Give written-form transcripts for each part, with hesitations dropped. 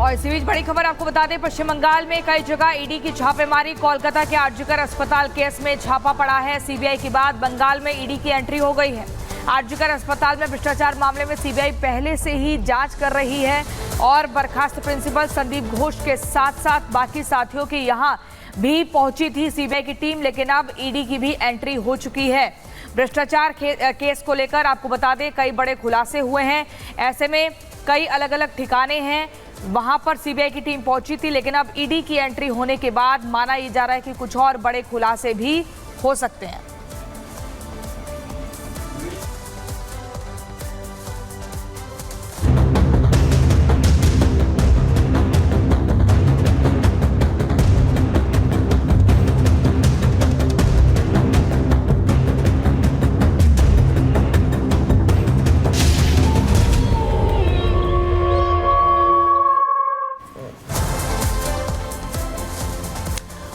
और इसी बीच बड़ी खबर आपको बता दें, पश्चिम बंगाल में कई जगह ईडी की छापेमारी। कोलकाता के आरजीकर अस्पताल केस में छापा पड़ा है। सीबीआई के बाद बंगाल में ईडी की एंट्री हो गई है। आरजीकर अस्पताल में भ्रष्टाचार मामले में सीबीआई पहले से ही जांच कर रही है और बर्खास्त प्रिंसिपल संदीप घोष के साथ साथ बाकी साथियों की यहां भी पहुंची थी सीबीआई की टीम, लेकिन अब ईडी की भी एंट्री हो चुकी है। भ्रष्टाचार केस को लेकर आपको बता दें कई बड़े खुलासे हुए हैं। ऐसे में कई अलग अलग ठिकाने हैं, वहां पर सीबीआई की टीम पहुंची थी, लेकिन अब ईडी की एंट्री होने के बाद माना ये जा रहा है कि कुछ और बड़े खुलासे भी हो सकते हैं।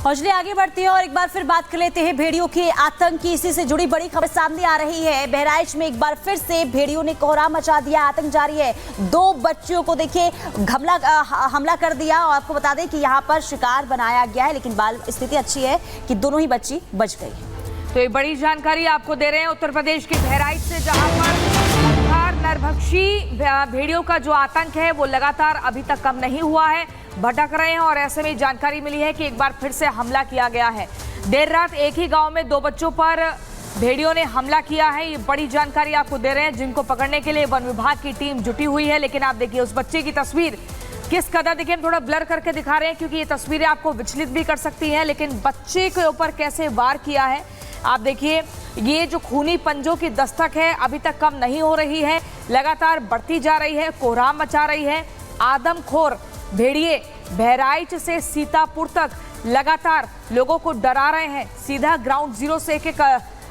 और चलिए आगे बढ़ते हैं और एक बार फिर बात कर लेते हैं भेड़ियों के आतंक की। इसी से जुड़ी बड़ी खबर सामने आ रही है। बहराइच में एक बार फिर से भेड़ियों ने कोहराम मचा दिया, आतंक जारी है। 2 बच्चियों को देखिए हमला कर दिया और आपको बता दें कि यहाँ पर शिकार बनाया गया है, लेकिन बाल स्थिति अच्छी है कि दोनों ही बच्ची बच गई है। तो ये बड़ी जानकारी आपको दे रहे हैं उत्तर प्रदेश के बहराइच से, जहां पर नरभक्षी भेड़ियों का जो आतंक है वो लगातार अभी तक कम नहीं हुआ है, भटक रहे हैं। और ऐसे में जानकारी मिली है कि एक बार फिर से हमला किया गया है। देर रात एक ही गांव में 2 बच्चों पर भेड़ियों ने हमला किया है। ये बड़ी जानकारी आपको दे रहे हैं, जिनको पकड़ने के लिए वन विभाग की टीम जुटी हुई है। लेकिन आप देखिए उस बच्चे की तस्वीर किस कदर, देखिए हम थोड़ा ब्लर करके दिखा रहे हैं क्योंकि ये तस्वीरें आपको विचलित भी कर सकती हैं, लेकिन बच्चे के ऊपर कैसे वार किया है आप देखिए। ये जो खूनी पंजों की दस्तक है अभी तक कम नहीं हो रही है, लगातार बढ़ती जा रही है, कोहराम मचा रही है। आदमखोर भेड़िए बहराइच से सीतापुर तक लगातार लोगों को डरा रहे हैं। सीधा ग्राउंड जीरो से एक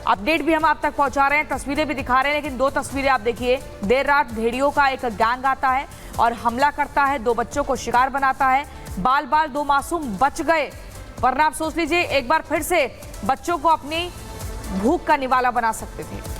अपडेट भी हम आप तक पहुंचा रहे हैं, तस्वीरें भी दिखा रहे हैं। लेकिन 2 तस्वीरें आप देखिए। देर रात भेड़ियों का एक गैंग आता है और हमला करता है, 2 बच्चों को शिकार बनाता है। बाल 2 मासूम बच गए, वरना आप सोच लीजिए एक बार फिर से बच्चों को अपनी भूख का निवाला बना सकते थे।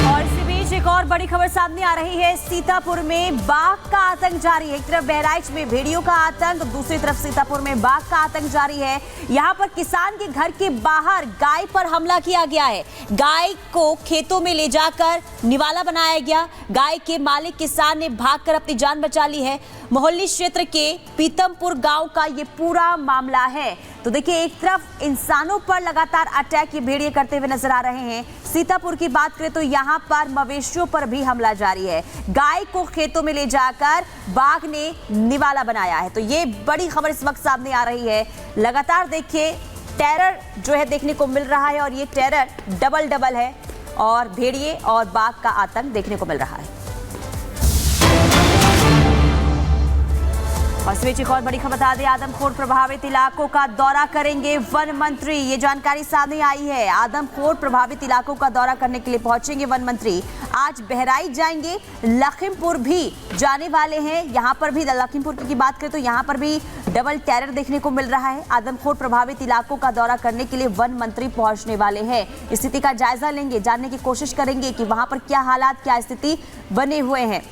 और इसी बीच एक और बड़ी खबर सामने आ रही है। सीतापुर में बाघ का आतंक जारी है। एक तरफ बहराइच में भेड़ियों का आतंक, दूसरी तरफ सीतापुर में बाघ का आतंक जारी है। यहाँ पर किसान के घर के बाहर गाय पर हमला किया गया है। गाय को खेतों में ले जाकर निवाला बनाया गया। गाय के मालिक किसान ने भागकर अपनी जान बचा ली है। मोहल्ली क्षेत्र के पीतमपुर गांव का ये पूरा मामला है। तो देखिए एक तरफ इंसानों पर लगातार अटैक ये भेड़िए करते हुए नजर आ रहे हैं। सीतापुर की बात करें तो यहाँ पर मवेशियों पर भी हमला जारी है। गाय को खेतों में ले जाकर बाघ ने निवाला बनाया है। तो ये बड़ी खबर इस वक्त सामने आ रही है। लगातार देखिए टेरर जो है देखने को मिल रहा है और ये टेरर डबल है और भेड़िए और बाघ का आतंक देखने को मिल रहा है। और इस बीच एक और बड़ी खबर बता दें, आदमखोर प्रभावित इलाकों का दौरा करेंगे वन मंत्री। ये जानकारी सामने आई है। आदमखोर प्रभावित इलाकों का दौरा करने के लिए पहुंचेंगे वन मंत्री। आज बहराइच जाएंगे, लखीमपुर भी जाने वाले हैं। यहाँ पर भी लखीमपुर की बात करें तो यहाँ पर भी डबल टेरर देखने को मिल रहा है। आदमखोर प्रभावित इलाकों का दौरा करने के लिए वन मंत्री पहुंचने वाले हैं। स्थिति का जायजा लेंगे, जानने की कोशिश करेंगे कि वहां पर क्या हालात, क्या स्थिति बने हुए हैं।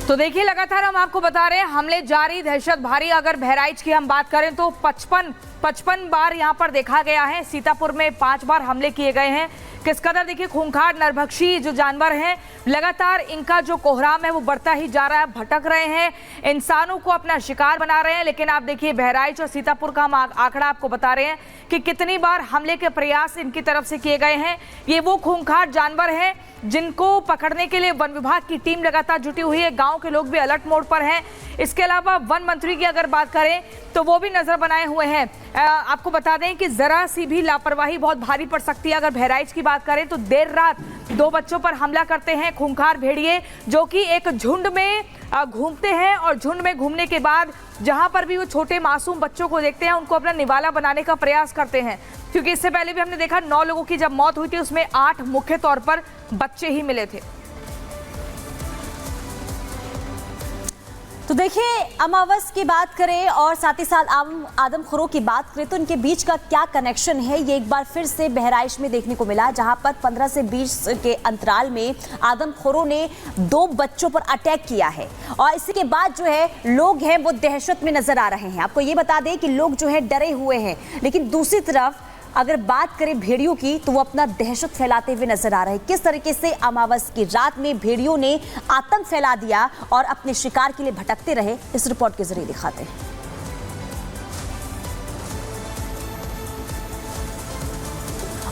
तो देखिए लगातार हम आपको बता रहे हैं हमले जारी, दहशत भारी। अगर बहराइच की हम बात करें तो 55 बार यहां पर देखा गया है। सीतापुर में 5 बार हमले किए गए हैं। किस कदर देखिए खूंखार नरभक्षी जो जानवर हैं, लगातार इनका जो कोहराम है वो बढ़ता ही जा रहा है, भटक रहे हैं, इंसानों को अपना शिकार बना रहे हैं। लेकिन आप देखिए बहराइच और सीतापुर का हम आंकड़ा आपको बता रहे हैं कि कितनी बार हमले के प्रयास इनकी तरफ से किए गए हैं। ये वो खूंखार जानवर हैं जिनको पकड़ने के लिए वन विभाग की टीम लगातार जुटी हुई है। गांव के लोग भी अलर्ट मोड पर हैं। इसके अलावा वन मंत्री की अगर बात करें तो वो भी नजर बनाए हुए हैं। आपको बता दें कि जरा सी भी लापरवाही बहुत भारी पड़ सकती है। अगर बहराइच की बात करें तो देर रात 2 बच्चों पर हमला करते हैं खूंखार भेड़िए, जो कि एक झुंड में घूमते हैं और झुंड में घूमने के बाद जहां पर भी वो छोटे मासूम बच्चों को देखते हैं उनको अपना निवाला बनाने का प्रयास करते हैं। क्योंकि इससे पहले भी हमने देखा 9 लोगों की जब मौत हुई थी उसमें 8 मुख्य तौर पर बच्चे ही मिले थे। तो देखिए, अमावस की बात करें और साथ ही साथ आदमखोरों की बात करें तो इनके बीच का क्या कनेक्शन है, ये एक बार फिर से बहराइच में देखने को मिला, जहां पर 15 से 20 के अंतराल में आदमखोरों ने 2 बच्चों पर अटैक किया है। और इसी के बाद जो है लोग हैं वो दहशत में नजर आ रहे हैं। आपको ये बता दें कि लोग जो है डरे हुए हैं, लेकिन दूसरी तरफ अगर बात करें भेड़ियों की तो वो अपना दहशत फैलाते हुए नजर आ रहे हैं। किस तरीके से अमावस की रात में भेड़ियों ने आतंक फैला दिया और अपने शिकार के लिए भटकते रहे, इस रिपोर्ट के जरिए दिखाते हैं।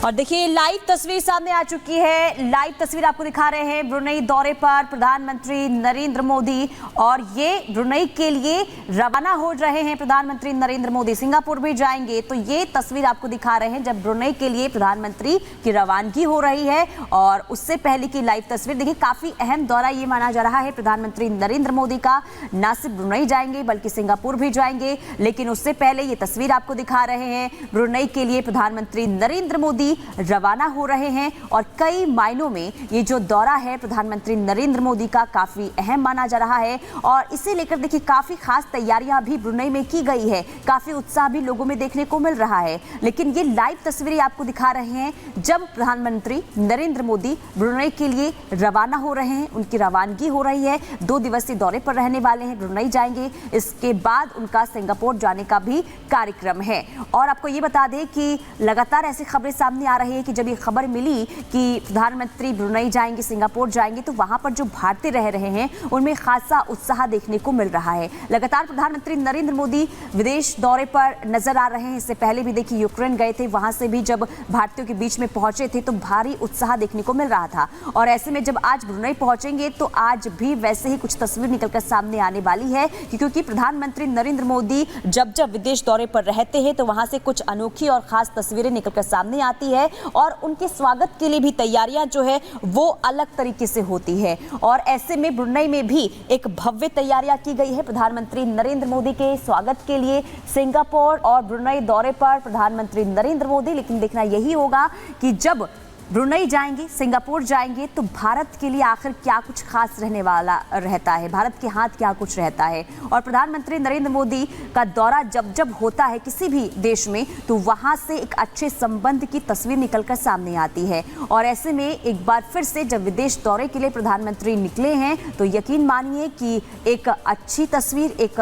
और देखिए, लाइव तस्वीर सामने आ चुकी है। लाइव तस्वीर आपको दिखा रहे हैं ब्रुनेई दौरे पर प्रधानमंत्री नरेंद्र मोदी, और ये ब्रुनेई के लिए रवाना हो रहे हैं। प्रधानमंत्री नरेंद्र मोदी सिंगापुर भी जाएंगे, तो ये तस्वीर आपको दिखा रहे हैं जब ब्रुनेई के लिए प्रधानमंत्री की रवानगी हो रही है। और उससे पहले की लाइव तस्वीर देखिए, काफी अहम दौरा ये माना जा रहा है प्रधानमंत्री नरेंद्र मोदी का। न सिर्फ ब्रुनेई जाएंगे बल्कि सिंगापुर भी जाएंगे, लेकिन उससे पहले ये तस्वीर आपको दिखा रहे हैं ब्रुनेई के लिए प्रधानमंत्री नरेंद्र मोदी रवाना हो रहे हैं। और कई मायनों में ये जो दौरा है प्रधानमंत्री नरेंद्र मोदी का काफी अहम माना जा रहा है। और इसे लेकर देखिए, काफी खास तैयारियां भी ब्रुनेई में की गई है, काफी उत्साह भी लोगों में देखने को मिल रहा है। लेकिन ये लाइव तस्वीरें आपको दिखा रहे हैं जब प्रधानमंत्री नरेंद्र मोदी ब्रुनेई के लिए रवाना हो रहे हैं, उनकी रवानगी हो रही है। 2 दिवसीय दौरे पर रहने वाले हैं, ब्रुनेई जाएंगे, इसके बाद उनका सिंगापुर जाने का भी कार्यक्रम है। और आपको ये बता दें कि लगातार ऐसी खबरें सामने आ रही है कि जब ये खबर मिली कि प्रधानमंत्री ब्रुनेई जाएंगे, सिंगापुर जाएंगे, तो वहां पर जो भारतीय रह रहे हैं उनमें खासा उत्साह देखने को मिल रहा है। लगातार प्रधानमंत्री नरेंद्र मोदी विदेश दौरे पर नजर आ रहे हैं। इससे पहले भी देखिए यूक्रेन गए थे, वहां से भी जब भारतीयों के बीच में पहुंचे थे तो भारी उत्साह देखने को मिल रहा था। और ऐसे में जब आज ब्रुनेई पहुंचेंगे तो आज भी वैसे ही कुछ तस्वीर निकलकर सामने आने वाली है, क्योंकि प्रधानमंत्री नरेंद्र मोदी जब जब विदेश दौरे पर रहते हैं तो वहां से कुछ अनोखी और खास तस्वीरें निकलकर सामने आती है। और उनके स्वागत के लिए भी तैयारियां जो है वो अलग तरीके से होती है। और ऐसे में ब्रुनेई में भी एक भव्य तैयारियां की गई है प्रधानमंत्री नरेंद्र मोदी के स्वागत के लिए। सिंगापुर और ब्रुनेई दौरे पर प्रधानमंत्री नरेंद्र मोदी, लेकिन देखना यही होगा कि जब ब्रुनेई जाएंगे, सिंगापुर जाएंगे, तो भारत के लिए आखिर क्या कुछ खास रहने वाला रहता है, भारत के हाथ क्या कुछ रहता है। और प्रधानमंत्री नरेंद्र मोदी का दौरा जब जब होता है किसी भी देश में तो वहां से एक अच्छे संबंध की तस्वीर निकलकर सामने आती है। और ऐसे में एक बार फिर से जब विदेश दौरे के लिए प्रधानमंत्री निकले हैं तो यकीन मानिए कि एक अच्छी तस्वीर, एक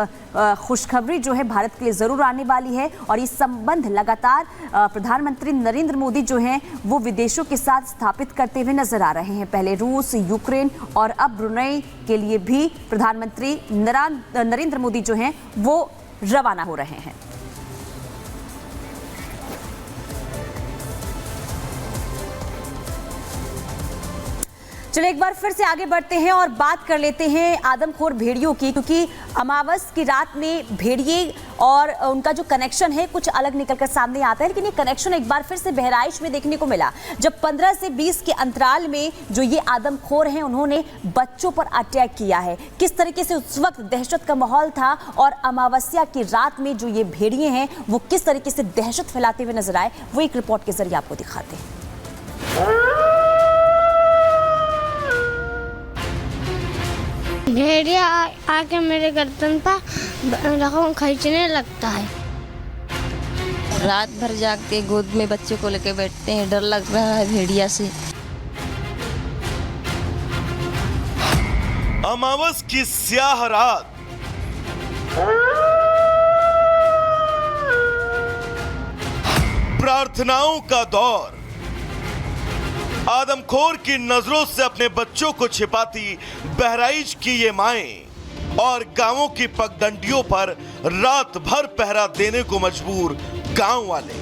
खुशखबरी जो है भारत के लिए जरूर आने वाली है। और ये संबंध लगातार प्रधानमंत्री नरेंद्र मोदी जो हैं वो विदेशों के साथ स्थापित करते हुए नजर आ रहे हैं। पहले रूस, यूक्रेन और अब ब्रुनेई के लिए भी प्रधानमंत्री नरेंद्र मोदी जो हैं वो रवाना हो रहे हैं। चलिए एक बार फिर से आगे बढ़ते हैं और बात कर लेते हैं आदमखोर भेड़ियों की, क्योंकि अमावस की रात में भेड़िए और उनका जो कनेक्शन है कुछ अलग निकलकर सामने आता है। लेकिन ये कनेक्शन एक बार फिर से बहराइच में देखने को मिला जब 15 से 20 के अंतराल में जो ये आदमखोर हैं उन्होंने बच्चों पर अटैक किया है। किस तरीके से उस वक्त दहशत का माहौल था और अमावस्या की रात में जो ये भेड़िए हैं वो किस तरीके से दहशत फैलाते हुए नजर आए, वो एक रिपोर्ट के जरिए आपको दिखाते हैं। भेड़िया आके मेरे गर्दन पर खींचने लगता है। रात भर जाग के गोद में बच्चे को लेके बैठते हैं, डर लग रहा है भेड़िया से। अमावस की स्याह रात, प्रार्थनाओं का दौर, आदमखोर की नजरों से अपने बच्चों को छिपाती बहराइच की ये माएं और गांवों की पगडंडियों पर रात भर पहरा देने को मजबूर गांव वाले।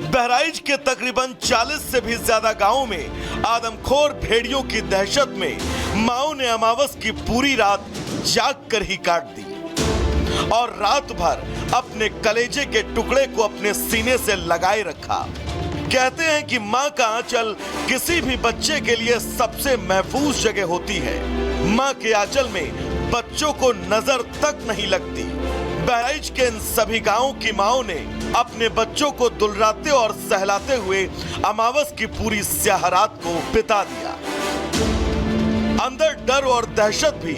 बहराइच के तकरीबन 40 से भी ज्यादा गांवों में आदमखोर भेड़ियों की दहशत में माओं ने अमावस की पूरी रात जाग कर ही काट दी और रात भर अपने कलेजे के टुकड़े को अपने सीने से लगाए रखा। कहते हैं कि माँ का आंचल किसी भी बच्चे के लिए सबसे महफूज जगह होती है। माँ के आंचल में बच्चों को नजर तक नहीं लगती। बहराइच के इन सभी गांवों की माओं ने अपने बच्चों को दुलराते और सहलाते हुए अमावस की पूरी स्याह रात को बिता दिया। अंदर डर और दहशत भी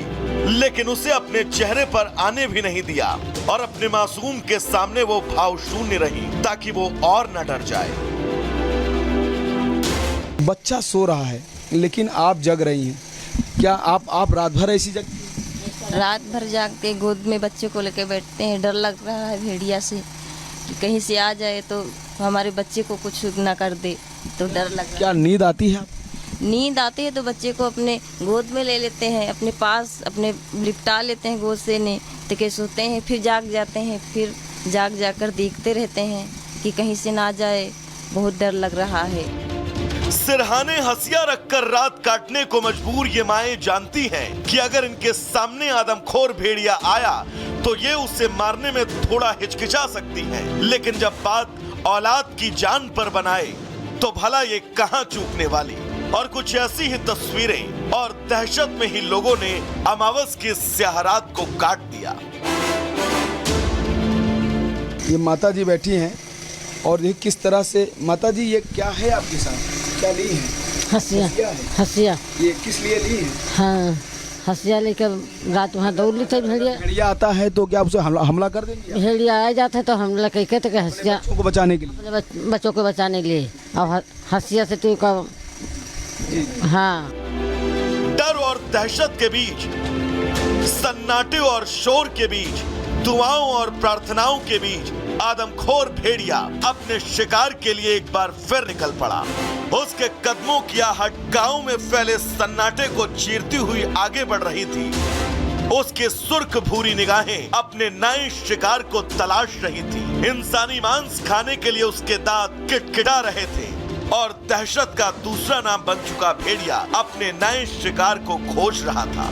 लेकिन उसे अपने चेहरे पर आने भी नहीं दिया और अपने मासूम के सामने वो भाव शून्य रही ताकि वो और न डर जाए। बच्चा सो रहा है लेकिन आप जग रही हैं, क्या आप रात भर ऐसी जगती हैं? रात भर जाग के गोद में बच्चे को लेके बैठते हैं। डर लग रहा है भेड़िया से कि कहीं से आ जाए तो हमारे बच्चे को कुछ ना कर दे, तो डर लग रहा है। क्या नींद आती है? नींद आती है तो बच्चे को अपने गोद में ले लेते हैं, अपने पास अपने लिपटा लेते हैं गोद से ने तो के सोते हैं, फिर जाग जाते हैं, फिर जाग जाकर देखते रहते हैं कि कहीं से ना जाए, बहुत डर लग रहा है। सिरहाने हंसिया रखकर रात काटने को मजबूर ये माएं जानती हैं कि अगर इनके सामने आदमखोर भेड़िया आया तो ये उसे मारने में थोड़ा हिचकिचा सकती हैं, लेकिन जब बात औलाद की जान पर बनाए तो भला ये कहां चूकने वाली। और कुछ ऐसी ही तस्वीरें और दहशत में ही लोगों ने अमावस की स्याह रात को काट दिया। ये माता जी बैठी हैं और ये किस तरह से, माता जी ये क्या है आपके साथ, क्या ली है? हंसिया है? हंसिया ये किस लिए ली है? हाँ, हंसिया लेकर रात वहाँ दौड़ ली थी भेड़िया। भेड़िया आता है तो क्या उसे हमला कर देंगे? भेड़िया आ जाता है तो हमला कहते थे कि हंसिया बच्चों को बचाने के लिए, अपने बच्चों को बचाने के लिए। अब हंसिया से तो का हाँ। डर और दहशत के बीच, सन्नाटे और शोर के बीच, दुआओं और प्रार्थनाओं के बीच आदमखोर भेड़िया अपने शिकार के लिए एक बार फिर निकल पड़ा। उसके कदमों की आहट गांव में फैले सन्नाटे को चीरती हुई आगे बढ़ रही थी। उसके सुर्ख भूरी निगाहें अपने नए शिकार को तलाश रही थी। इंसानी मांस खाने के लिए उसके दांत किटकिटा रहे थे और दहशत का दूसरा नाम बन चुका भेड़िया अपने नए शिकार को खोज रहा था।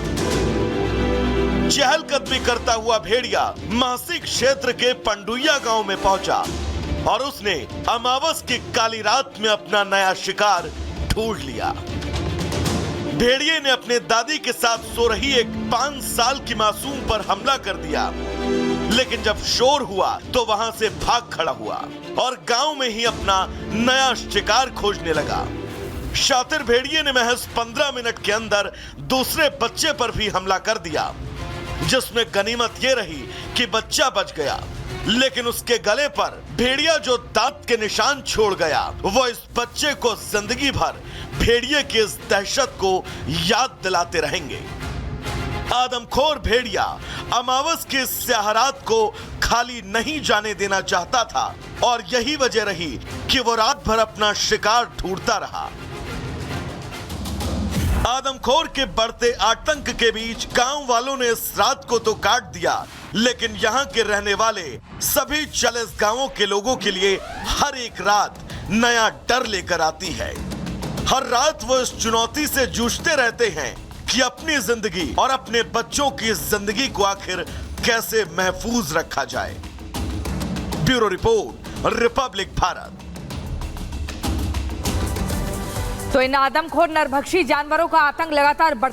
चहलकदमी करता हुआ भेड़िया महसी क्षेत्र के पंडुइया गांव में पहुंचा और उसने अमावस की काली रात में अपना नया शिकार ढूंढ लिया। भेड़िए ने अपने दादी के साथ सो रही एक 5 साल की मासूम पर हमला कर दिया, लेकिन जब शोर हुआ तो वहां से भाग खड़ा हुआ और गांव में ही अपना नया शिकार खोजने लगा। शातिर भेड़िए ने महज 15 मिनट के अंदर दूसरे बच्चे पर भी हमला कर दिया, जिसमें गनीमत यह रही कि बच्चा बच गया, लेकिन उसके गले पर भेड़िया जो दांत के निशान छोड़ गया वो इस बच्चे को जिंदगी भर भेड़िए की इस दहशत को याद दिलाते रहेंगे। आदमखोर भेड़िया अमावस की स्याह रात को खाली नहीं जाने देना चाहता था और यही वजह रही कि वो रात भर अपना शिकार ढूंढता रहा। आदमखोर के बढ़ते आतंक के बीच गांव वालों ने इस रात को तो काट दिया, लेकिन यहां के रहने वाले सभी 40 गांवों के लोगों के लिए हर एक रात नया डर लेकर आती है। हर रात वो इस चुनौती से जूझते रहते हैं कि अपनी जिंदगी और अपने बच्चों की जिंदगी को आखिर कैसे महफूज रखा जाए। Bureau report, Republic Bharat. तो इन आदमखोर नरभक्षी जानवरों का आतंक लगातार बढ़ता